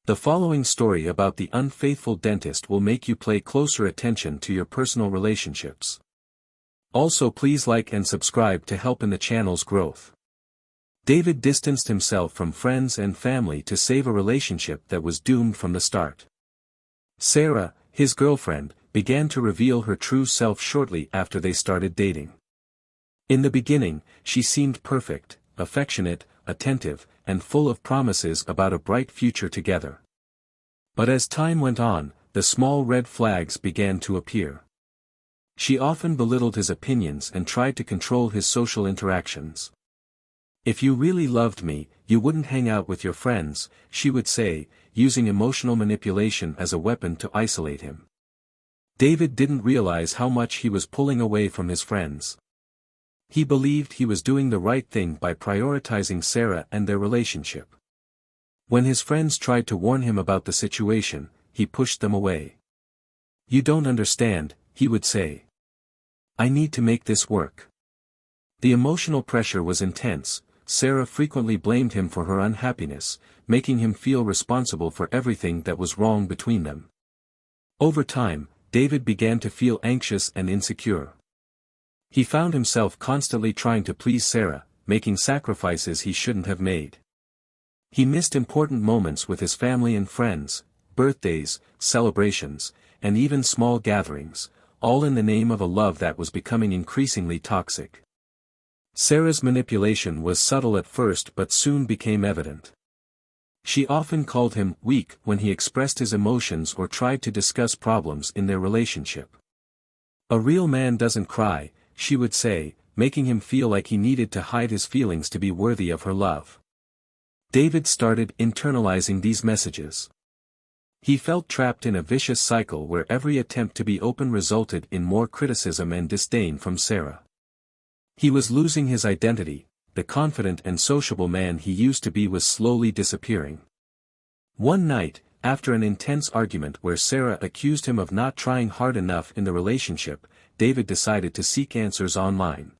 The following story about the unfaithful dentist will make you pay closer attention to your personal relationships. Also, please like and subscribe to help in the channel's growth. David distanced himself from friends and family to save a relationship that was doomed from the start. Sarah, his girlfriend, began to reveal her true self shortly after they started dating. In the beginning, she seemed perfect, affectionate, attentive, and full of promises about a bright future together. But as time went on, the small red flags began to appear. She often belittled his opinions and tried to control his social interactions. "If you really loved me, you wouldn't hang out with your friends," she would say, using emotional manipulation as a weapon to isolate him. David didn't realize how much he was pulling away from his friends. He believed he was doing the right thing by prioritizing Sarah and their relationship. When his friends tried to warn him about the situation, he pushed them away. "You don't understand," he would say. "I need to make this work." The emotional pressure was intense. Sarah frequently blamed him for her unhappiness, making him feel responsible for everything that was wrong between them. Over time, David began to feel anxious and insecure. He found himself constantly trying to please Sarah, making sacrifices he shouldn't have made. He missed important moments with his family and friends, birthdays, celebrations, and even small gatherings, all in the name of a love that was becoming increasingly toxic. Sarah's manipulation was subtle at first but soon became evident. She often called him weak when he expressed his emotions or tried to discuss problems in their relationship. "A real man doesn't cry," she would say, making him feel like he needed to hide his feelings to be worthy of her love. David started internalizing these messages. He felt trapped in a vicious cycle where every attempt to be open resulted in more criticism and disdain from Sarah. He was losing his identity. The confident and sociable man he used to be was slowly disappearing. One night, after an intense argument where Sarah accused him of not trying hard enough in the relationship, David decided to seek answers online.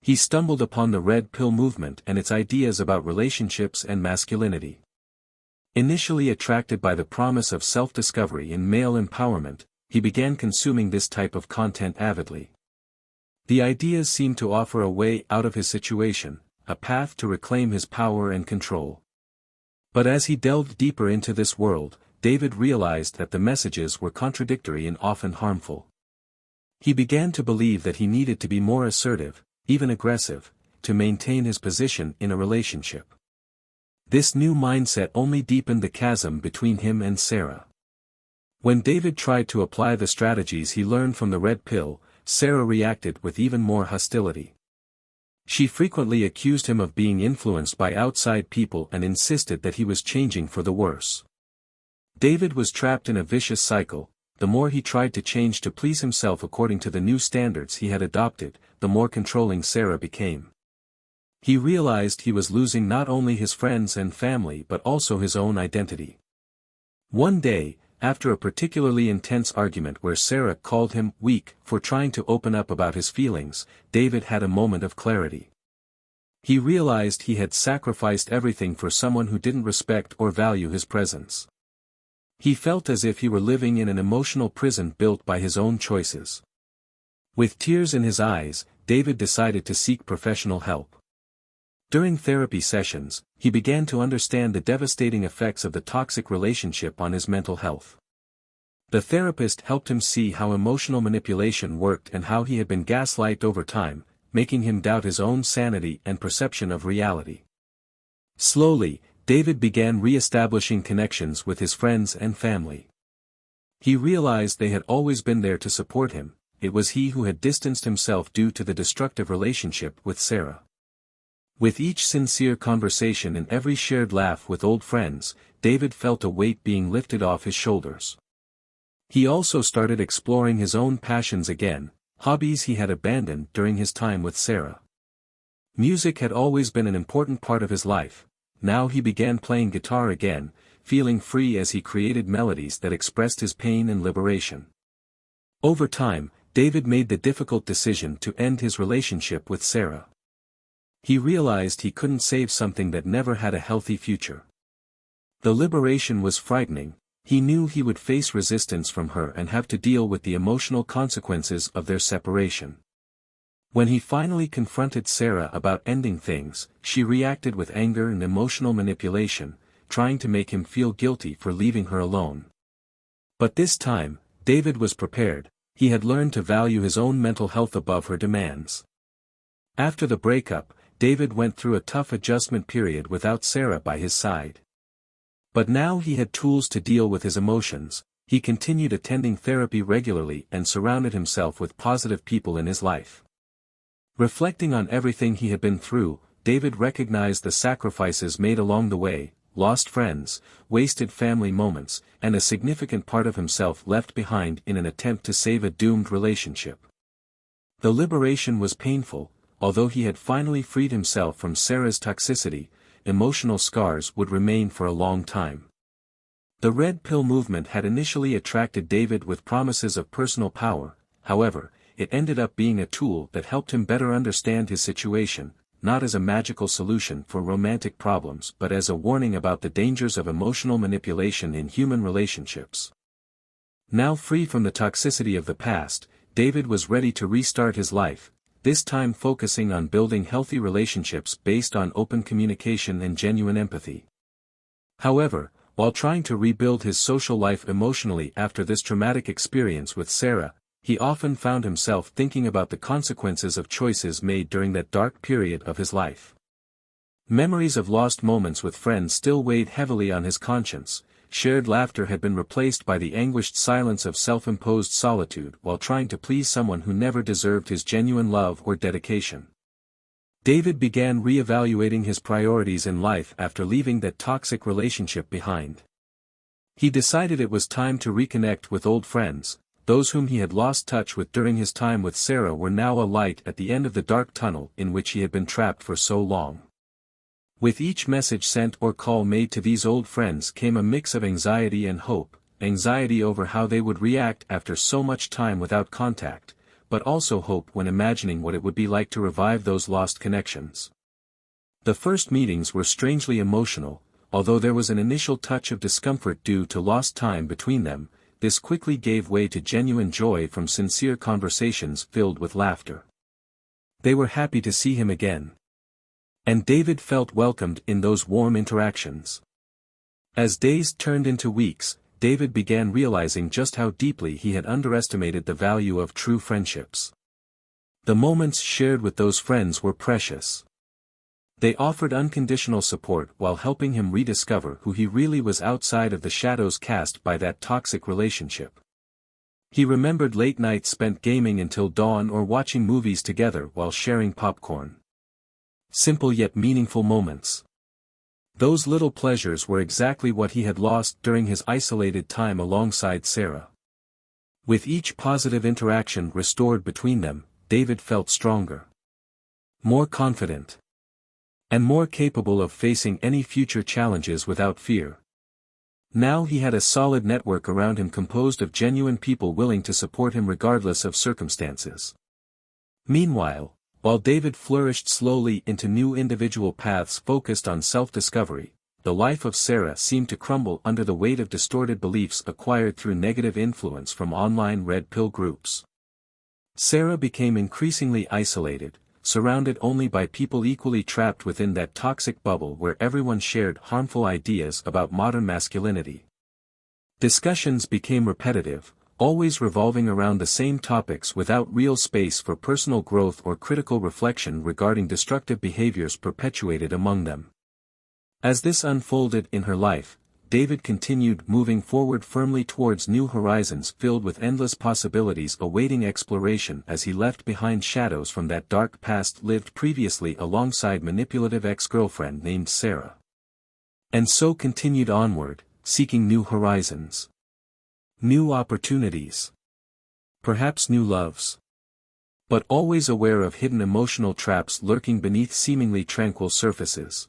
He stumbled upon the Red Pill movement and its ideas about relationships and masculinity. Initially attracted by the promise of self-discovery and male empowerment, he began consuming this type of content avidly. The ideas seemed to offer a way out of his situation, a path to reclaim his power and control. But as he delved deeper into this world, David realized that the messages were contradictory and often harmful. He began to believe that he needed to be more assertive, even aggressive, to maintain his position in a relationship. This new mindset only deepened the chasm between him and Sarah. When David tried to apply the strategies he learned from the Red Pill, Sarah reacted with even more hostility. She frequently accused him of being influenced by outside people and insisted that he was changing for the worse. David was trapped in a vicious cycle. The more he tried to change to please himself according to the new standards he had adopted, the more controlling Sarah became. He realized he was losing not only his friends and family but also his own identity. One day, after a particularly intense argument where Sarah called him weak for trying to open up about his feelings, David had a moment of clarity. He realized he had sacrificed everything for someone who didn't respect or value his presence. He felt as if he were living in an emotional prison built by his own choices. With tears in his eyes, David decided to seek professional help. During therapy sessions, he began to understand the devastating effects of the toxic relationship on his mental health. The therapist helped him see how emotional manipulation worked and how he had been gaslighted over time, making him doubt his own sanity and perception of reality. Slowly, David began re-establishing connections with his friends and family. He realized they had always been there to support him. It was he who had distanced himself due to the destructive relationship with Sarah. With each sincere conversation and every shared laugh with old friends, David felt a weight being lifted off his shoulders. He also started exploring his own passions again, hobbies he had abandoned during his time with Sarah. Music had always been an important part of his life. Now he began playing guitar again, feeling free as he created melodies that expressed his pain and liberation. Over time, David made the difficult decision to end his relationship with Sarah. He realized he couldn't save something that never had a healthy future. The liberation was frightening. He knew he would face resistance from her and have to deal with the emotional consequences of their separation. When he finally confronted Sarah about ending things, she reacted with anger and emotional manipulation, trying to make him feel guilty for leaving her alone. But this time, David was prepared. He had learned to value his own mental health above her demands. After the breakup, David went through a tough adjustment period without Sarah by his side. But now he had tools to deal with his emotions. He continued attending therapy regularly and surrounded himself with positive people in his life. Reflecting on everything he had been through, David recognized the sacrifices made along the way: lost friends, wasted family moments, and a significant part of himself left behind in an attempt to save a doomed relationship. The liberation was painful. Although he had finally freed himself from Sarah's toxicity, emotional scars would remain for a long time. The Red Pill movement had initially attracted David with promises of personal power. However, it ended up being a tool that helped him better understand his situation, not as a magical solution for romantic problems but as a warning about the dangers of emotional manipulation in human relationships. Now free from the toxicity of the past, David was ready to restart his life, this time focusing on building healthy relationships based on open communication and genuine empathy. However, while trying to rebuild his social life emotionally after this traumatic experience with Sarah, he often found himself thinking about the consequences of choices made during that dark period of his life. Memories of lost moments with friends still weighed heavily on his conscience. Shared laughter had been replaced by the anguished silence of self-imposed solitude while trying to please someone who never deserved his genuine love or dedication. David began re-evaluating his priorities in life after leaving that toxic relationship behind. He decided it was time to reconnect with old friends. Those whom he had lost touch with during his time with Sarah were now a light at the end of the dark tunnel in which he had been trapped for so long. With each message sent or call made to these old friends came a mix of anxiety and hope, anxiety over how they would react after so much time without contact, but also hope when imagining what it would be like to revive those lost connections. The first meetings were strangely emotional. Although there was an initial touch of discomfort due to lost time between them, this quickly gave way to genuine joy from sincere conversations filled with laughter. They were happy to see him again. And David felt welcomed in those warm interactions. As days turned into weeks, David began realizing just how deeply he had underestimated the value of true friendships. The moments shared with those friends were precious. They offered unconditional support while helping him rediscover who he really was outside of the shadows cast by that toxic relationship. He remembered late nights spent gaming until dawn or watching movies together while sharing popcorn. Simple yet meaningful moments. Those little pleasures were exactly what he had lost during his isolated time alongside Sarah. With each positive interaction restored between them, David felt stronger, more confident, and more capable of facing any future challenges without fear. Now he had a solid network around him composed of genuine people willing to support him regardless of circumstances. Meanwhile, while David flourished slowly into new individual paths focused on self-discovery, the life of Sarah seemed to crumble under the weight of distorted beliefs acquired through negative influence from online red pill groups. Sarah became increasingly isolated, surrounded only by people equally trapped within that toxic bubble where everyone shared harmful ideas about modern masculinity. Discussions became repetitive, always revolving around the same topics without real space for personal growth or critical reflection regarding destructive behaviors perpetuated among them. As this unfolded in her life, David continued moving forward firmly towards new horizons filled with endless possibilities awaiting exploration as he left behind shadows from that dark past lived previously alongside manipulative ex-girlfriend named Sarah. And so continued onward, seeking new horizons. New opportunities. Perhaps new loves. But always aware of hidden emotional traps lurking beneath seemingly tranquil surfaces.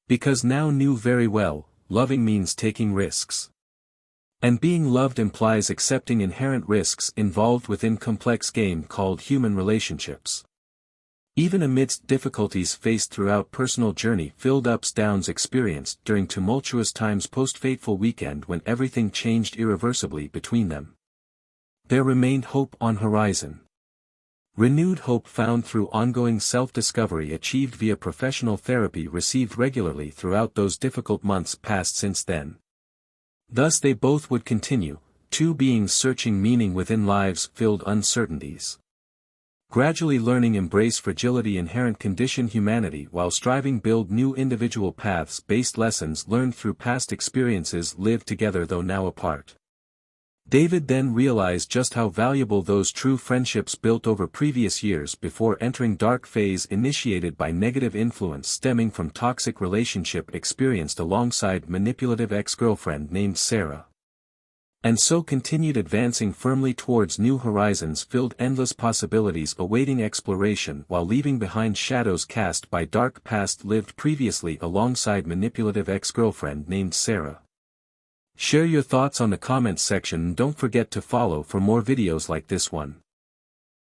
Because now knew very well, loving means taking risks. And being loved implies accepting inherent risks involved within complex game called human relationships. Even amidst difficulties faced throughout personal journey filled ups downs experienced during tumultuous times post-fateful weekend when everything changed irreversibly between them. There remained hope on horizon. Renewed hope found through ongoing self-discovery achieved via professional therapy received regularly throughout those difficult months passed since then. Thus they both would continue, two beings searching meaning within lives filled uncertainties. Gradually learning embrace fragility inherent condition humanity while striving build new individual paths based lessons learned through past experiences lived together though now apart. David then realized just how valuable those true friendships built over previous years before entering dark phase initiated by negative influence stemming from toxic relationship experienced alongside manipulative ex-girlfriend named Sarah. And so continued advancing firmly towards new horizons filled endless possibilities awaiting exploration while leaving behind shadows cast by dark past lived previously alongside manipulative ex-girlfriend named Sarah. Share your thoughts on the comments section and don't forget to follow for more videos like this one.